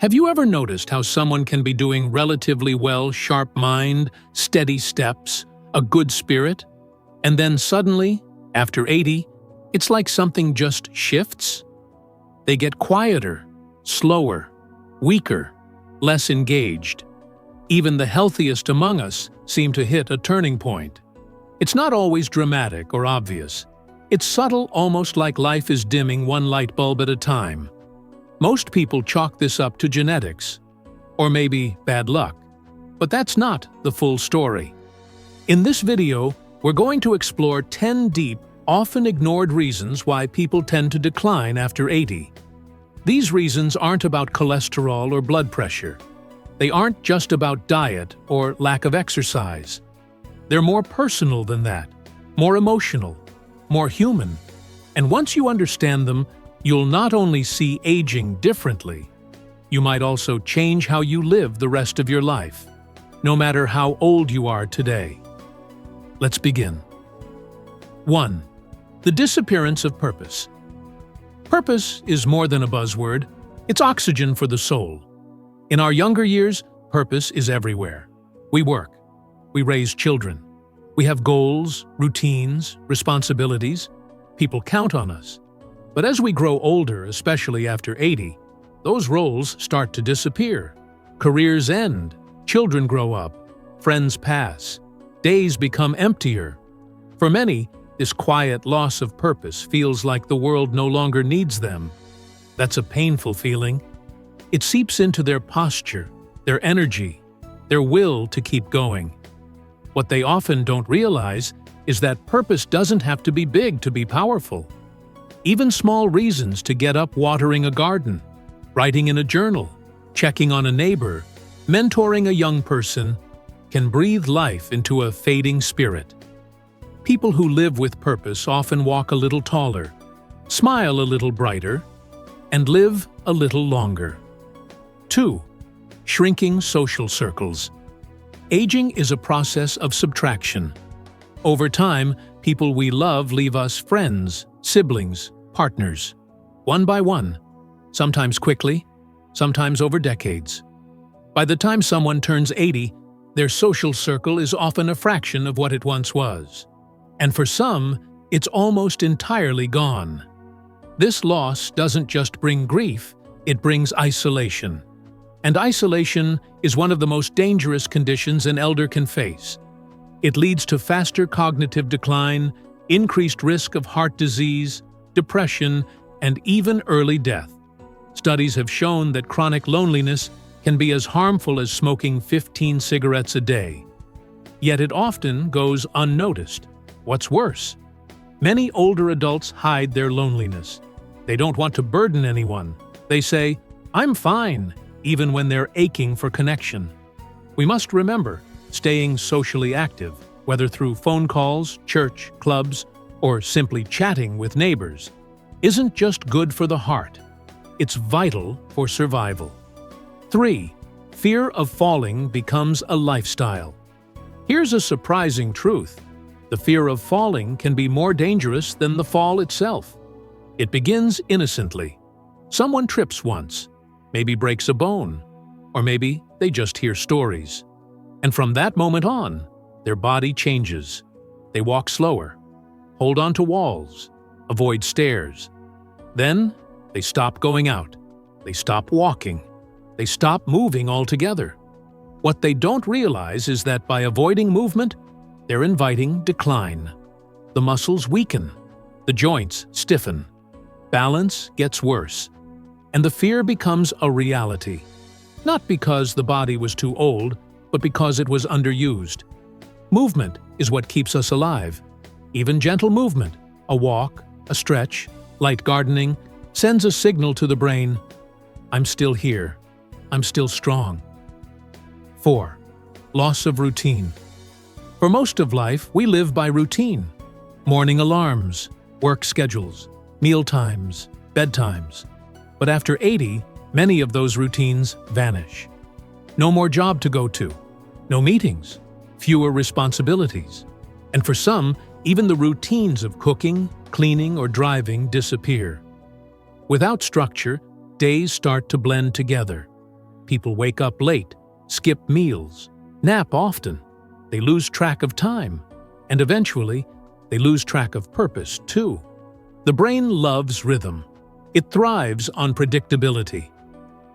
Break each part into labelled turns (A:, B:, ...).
A: Have you ever noticed how someone can be doing relatively well, sharp mind, steady steps, a good spirit, and then suddenly, after 80, it's like something just shifts? They get quieter, slower, weaker, less engaged. Even the healthiest among us seem to hit a turning point. It's not always dramatic or obvious. It's subtle, almost like life is dimming one light bulb at a time. Most people chalk this up to genetics, or maybe bad luck. But that's not the full story. In this video, we're going to explore 10 deep, often ignored reasons why people tend to decline after 80. These reasons aren't about cholesterol or blood pressure. They aren't just about diet or lack of exercise. They're more personal than that, more emotional, more human. And once you understand them, you'll not only see aging differently, you might also change how you live the rest of your life, no matter how old you are today. Let's begin. 1. The disappearance of purpose. Purpose is more than a buzzword, it's oxygen for the soul. In our younger years, purpose is everywhere. We work, we raise children, we have goals, routines, responsibilities. People count on us. But as we grow older, especially after 80, those roles start to disappear. Careers end, children grow up, friends pass, days become emptier. For many, this quiet loss of purpose feels like the world no longer needs them. That's a painful feeling. It seeps into their posture, their energy, their will to keep going. What they often don't realize is that purpose doesn't have to be big to be powerful. Even small reasons to get up watering a garden, writing in a journal, checking on a neighbor, mentoring a young person can breathe life into a fading spirit. People who live with purpose often walk a little taller, smile a little brighter, and live a little longer. 2. Shrinking social circles. Aging is a process of subtraction. Over time, people we love leave us friends, siblings, partners, one by one, sometimes quickly, sometimes over decades. By the time someone turns 80, their social circle is often a fraction of what it once was. And for some, it's almost entirely gone. This loss doesn't just bring grief, it brings isolation. And isolation is one of the most dangerous conditions an elder can face. It leads to faster cognitive decline, increased risk of heart disease, depression, and even early death. Studies have shown that chronic loneliness can be as harmful as smoking 15 cigarettes a day. Yet it often goes unnoticed. What's worse? Many older adults hide their loneliness. They don't want to burden anyone. They say, "I'm fine," even when they're aching for connection. We must remember, staying socially active, whether through phone calls, church, clubs, or simply chatting with neighbors, isn't just good for the heart. It's vital for survival. 3. Fear of falling becomes a lifestyle. Here's a surprising truth. The fear of falling can be more dangerous than the fall itself. It begins innocently. Someone trips once, maybe breaks a bone, or maybe they just hear stories. And from that moment on, their body changes. They walk slower, hold on to walls, avoid stairs. Then, they stop going out. They stop walking. They stop moving altogether. What they don't realize is that by avoiding movement, they're inviting decline. The muscles weaken. The joints stiffen. Balance gets worse. And the fear becomes a reality. Not because the body was too old, but because it was underused. Movement is what keeps us alive. Even gentle movement, a walk, a stretch, light gardening, sends a signal to the brain, "I'm still here. I'm still strong." 4. Loss of routine. For most of life, we live by routine. Morning alarms, work schedules, meal times, bedtimes. But after 80, many of those routines vanish. No more job to go to, no meetings, fewer responsibilities. And for some, even the routines of cooking, cleaning, or driving disappear. Without structure, days start to blend together. People wake up late, skip meals, nap often. They lose track of time, and eventually, they lose track of purpose, too. The brain loves rhythm. It thrives on predictability.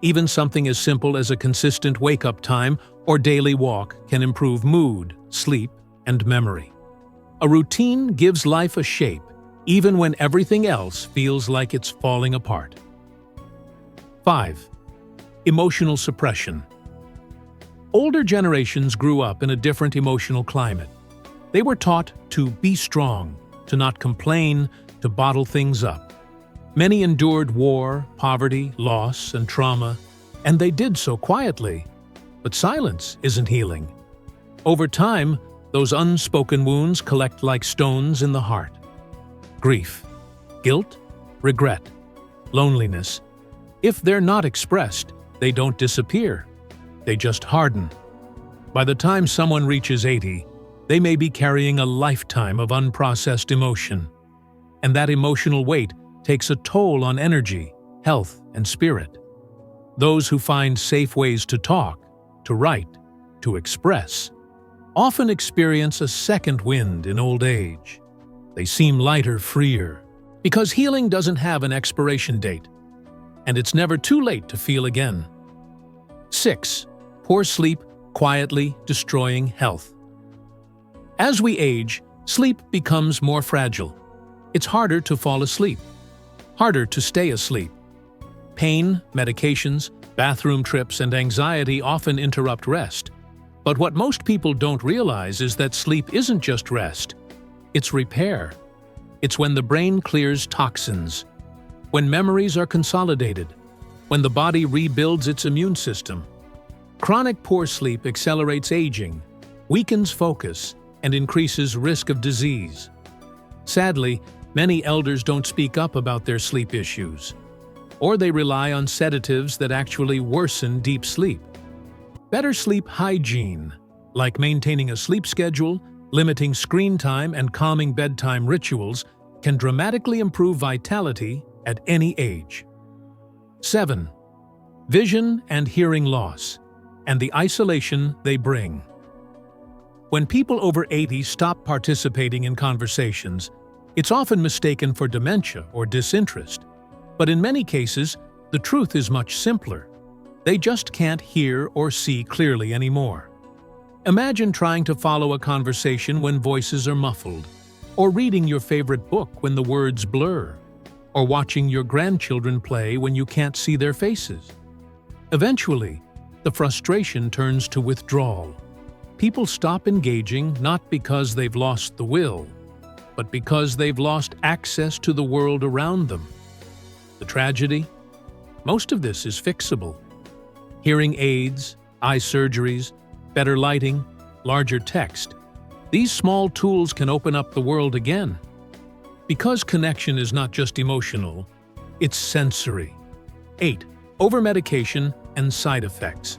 A: Even something as simple as a consistent wake-up time or daily walk can improve mood, sleep, and memory. A routine gives life a shape, even when everything else feels like it's falling apart. 5. Emotional suppression. Older generations grew up in a different emotional climate. They were taught to be strong, to not complain, to bottle things up. Many endured war, poverty, loss, and trauma, and they did so quietly. But silence isn't healing. Over time, those unspoken wounds collect like stones in the heart. Grief, guilt, regret, loneliness. If they're not expressed, they don't disappear. They just harden. By the time someone reaches 80, they may be carrying a lifetime of unprocessed emotion. And that emotional weight takes a toll on energy, health, and spirit. Those who find safe ways to talk, to write, to express, often experience a second wind in old age. They seem lighter, freer, because healing doesn't have an expiration date, and it's never too late to feel again. 6. Poor sleep quietly destroying health. As we age, sleep becomes more fragile. It's harder to fall asleep, harder to stay asleep. Pain, medications, bathroom trips, and anxiety often interrupt rest. But what most people don't realize is that sleep isn't just rest. It's repair. It's when the brain clears toxins, when memories are consolidated, when the body rebuilds its immune system. Chronic poor sleep accelerates aging, weakens focus, and increases risk of disease. Sadly, many elders don't speak up about their sleep issues, or they rely on sedatives that actually worsen deep sleep. Better sleep hygiene, like maintaining a sleep schedule, limiting screen time, and calming bedtime rituals, can dramatically improve vitality at any age. 7. Vision and hearing loss, and the isolation they bring. When people over 80 stop participating in conversations, it's often mistaken for dementia or disinterest. But in many cases, the truth is much simpler. They just can't hear or see clearly anymore. Imagine trying to follow a conversation when voices are muffled, or reading your favorite book when the words blur, or watching your grandchildren play when you can't see their faces. Eventually, the frustration turns to withdrawal. People stop engaging not because they've lost the will, but because they've lost access to the world around them. The tragedy? Most of this is fixable. Hearing aids, eye surgeries, better lighting, larger text. These small tools can open up the world again. Because connection is not just emotional, it's sensory. 8. Overmedication and side effects.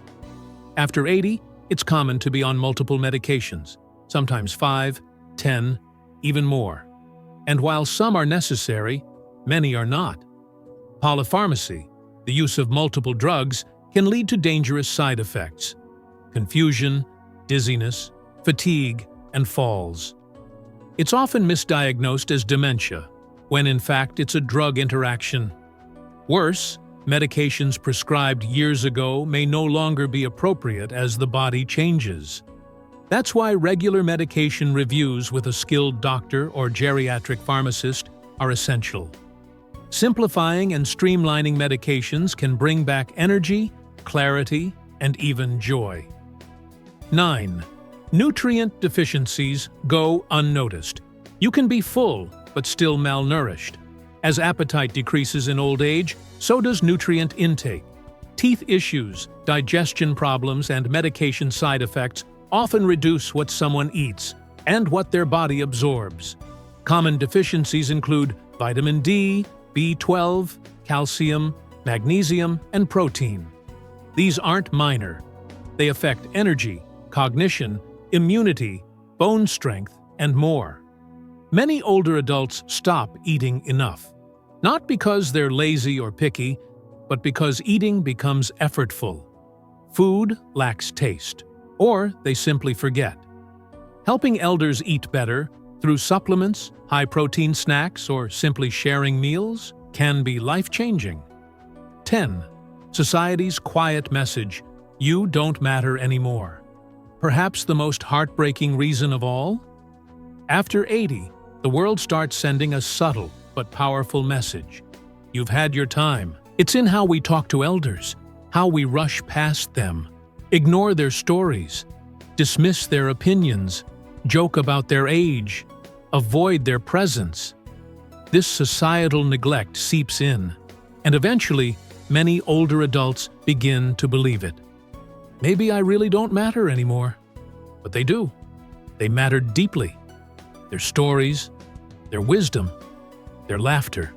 A: After 80, it's common to be on multiple medications, sometimes 5, 10, even more. And while some are necessary, many are not. Polypharmacy, the use of multiple drugs, can lead to dangerous side effects: confusion, dizziness, fatigue, and falls. It's often misdiagnosed as dementia, when in fact it's a drug interaction. Worse, medications prescribed years ago may no longer be appropriate as the body changes. That's why regular medication reviews with a skilled doctor or geriatric pharmacist are essential. Simplifying and streamlining medications can bring back energy, clarity, and even joy. 9. Nutrient deficiencies go unnoticed. You can be full, but still malnourished. As appetite decreases in old age, so does nutrient intake. Teeth issues, digestion problems, and medication side effects often reduce what someone eats and what their body absorbs. Common deficiencies include vitamin D, B12, calcium, magnesium, and protein. These aren't minor. They affect energy, cognition, immunity, bone strength, and more. Many older adults stop eating enough, not because they're lazy or picky, but because eating becomes effortful. Food lacks taste, or they simply forget. Helping elders eat better through supplements, high-protein snacks, or simply sharing meals can be life-changing. 10. Society's quiet message: you don't matter anymore. Perhaps the most heartbreaking reason of all? After 80, the world starts sending a subtle but powerful message. You've had your time. It's in how we talk to elders, how we rush past them, ignore their stories, dismiss their opinions, joke about their age, avoid their presence. This societal neglect seeps in, and eventually, many older adults begin to believe it. Maybe I really don't matter anymore. But they do. They matter deeply. Their stories, their wisdom, their laughter,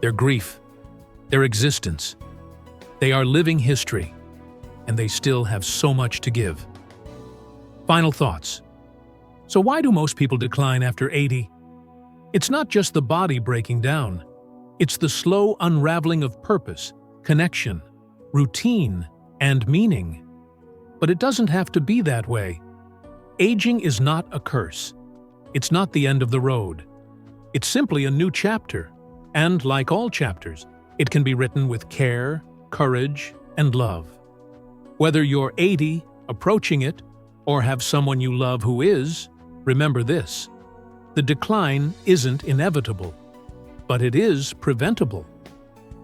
A: their grief, their existence. They are living history, and they still have so much to give. Final thoughts. So why do most people decline after 80? It's not just the body breaking down. It's the slow unraveling of purpose, connection, routine, and meaning. But it doesn't have to be that way. Aging is not a curse. It's not the end of the road. It's simply a new chapter, and like all chapters, it can be written with care, courage, and love. Whether you're 80, approaching it, or have someone you love who is, remember this: the decline isn't inevitable, but it is preventable,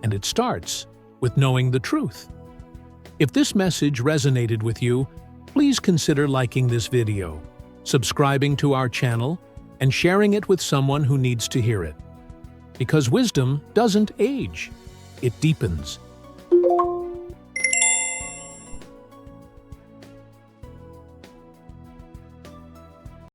A: and it starts with knowing the truth. If this message resonated with you, please consider liking this video, subscribing to our channel, and sharing it with someone who needs to hear it. Because wisdom doesn't age, it deepens.